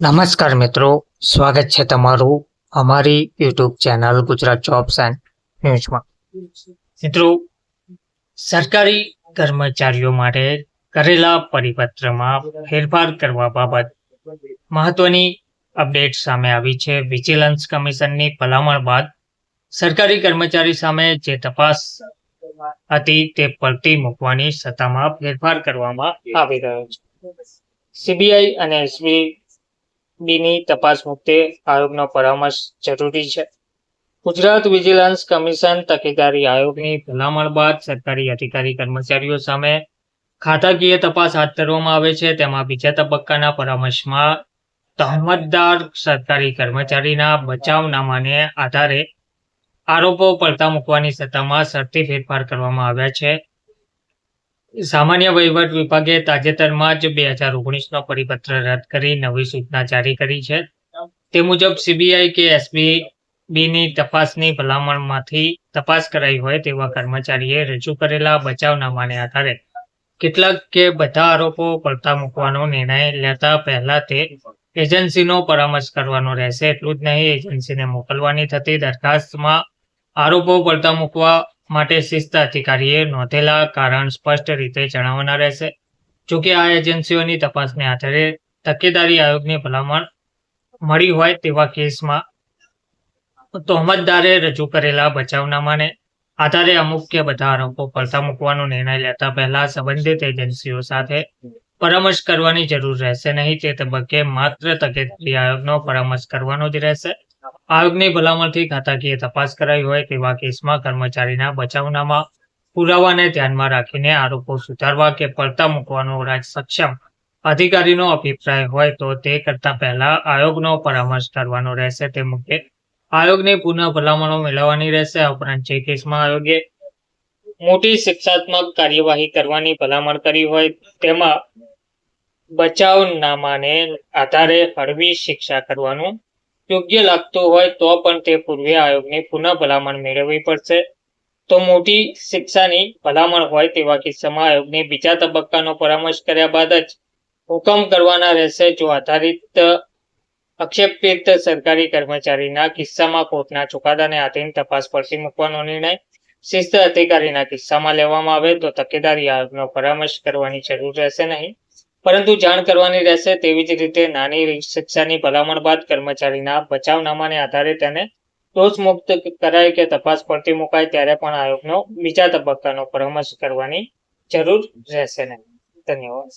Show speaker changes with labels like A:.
A: નમસ્કાર મિત્રો, સ્વાગત છે તમારું અમારી YouTube channel Gujarat jobs and ન્યૂઝમાં. મિત્રો, સરકારી કર્મચારીઓ માટે કરેલા પરિપત્રમાં ફેરફાર કરવા બાબત મહત્વની અપડેટ સામે આવી છે. વિજિલન્સ કમિશનની ભલામણ બાદ સરકારી કર્મચારી સામે જે તપાસ હતી તે પડતી મૂકવાની સત્તામાં ફેરફાર કરવામાં આવી રહ્યો છે. સીબીઆઈ અને એસબીની તપાસ મુદ્દે આયોગનો પરામર્શ જરૂરી છે. ગુજરાત વિજિલન્સ કમિશન તકેદારી આયોગની ભલામણ બાદ સરકારી અધિકારી કર્મચારીઓ સામે ખાતાકીય તપાસ હાથ ધરવામાં આવે છે. તેમાં બીજા તબક્કાના પરામર્શમાં તહોમતદાર સરકારી કર્મચારીના બચાવનામાને આધારે આરોપો પડતા મૂકવાની સત્તામાં શરતી ફેરફાર કરવામાં આવ્યા છે. સામાન્ય વહીવટ વિભાગે તાજેતરમાં જ 2019નો પરિપત્ર રદ કરી નવી સૂચના જારી કરી છે. તે મુજબ સીબીઆઈ કે એસબીની તપાસની ભલામણમાંથી તપાસ કરાઈ હોય તેવા કર્મચારીએ રજૂ કરેલા બચાવનામાને આધારે કેટલાક કે બધા આરોપો પડતા મૂકવાનો નિર્ણય લેતા પહેલા તે એજન્સીનો પરામર્શ કરવાનો રહેશે. એટલું જ નહીં, એજન્સીને મોકલવાની થતી દરખાસ્તમાં આરોપો પડતા મૂકવા માટે શિસ્ત અધિકારીએ નોંધેલા કારણ સ્પષ્ટ રીતે જણાવવાના રહેશે. જોકે આ એજન્સીઓની તપાસને આધારે તકેદારી આયોગની ભલામણ મળી હોય તેવા કેસમાં તહોમતદારે રજૂ કરેલા બચાવનામાને આધારે અમુક કે બધા આરોપો પડતા મૂકવાનો નિર્ણય લેતા પહેલા સંબંધિત એજન્સીઓ સાથે પરામર્શ કરવાની જરૂર રહેશે નહીં. તે તબક્કે માત્ર તકેદારી આયોગનો પરામર્શ કરવાનો જ રહેશે. આયોગની ભલામણથી ખાતાકીય તપાસ કરાઈ હોય તેવા કેસમાં કર્મચારીના બચાવનામા પુરાવાને ધ્યાનમાં રાખીને આરોપો સુધારવા કે પડતા મૂકવાનો સક્ષમ અધિકારીનો અભિપ્રાય હોય તો તે કરતા પહેલા આયોગનો પરામર્શ કરવાનો રહેશે. તે મુદ્દે આયોગની પુનઃ ભલામણો મેળવવાની રહેશે. આ ઉપરાંત જે કેસમાં આયોગે મોટી શિક્ષાત્મક કાર્યવાહી કરવાની ભલામણ કરી હોય તેમાં બચાવનામાને આધારે હળવી શિક્ષા કરવાનું યોગ્ય લાગતું હોય તો પણ તે પૂર્વે આયોગની પુનઃ ભલામણ મેળવવી પડશે. તો મોટી શિક્ષાની ભલામણ હોય તેવા કિસ્સામાં આયોગને બીજા તબક્કાનો પરામર્શ કર્યા બાદ જ હુકમ કરવાના રહેશે. જો આધારિત આક્ષેપિત સરકારી કર્મચારીના કિસ્સામાં કોર્ટના ચુકાદાને આધીન તપાસ પડતી મૂકવાનો નિર્ણય શિસ્ત અધિકારીના કિસ્સામાં લેવામાં આવે તો તકેદારી આયોગનો પરામર્શ કરવાની જરૂર રહેશે નહીં, પરંતુ જાણ કરવાની રહેશે. તેવી જ રીતે નાની શિક્ષાની ભલામણ બાદ કર્મચારીના બચાવનામાને આધારે તેને દોષ મુક્ત કરાય કે તપાસ પડતી મુકાય ત્યારે પણ આયોગનો બીજા તબક્કાનો પરામર્શ કરવાની જરૂર રહેશે નહીં. ધન્યવાદ.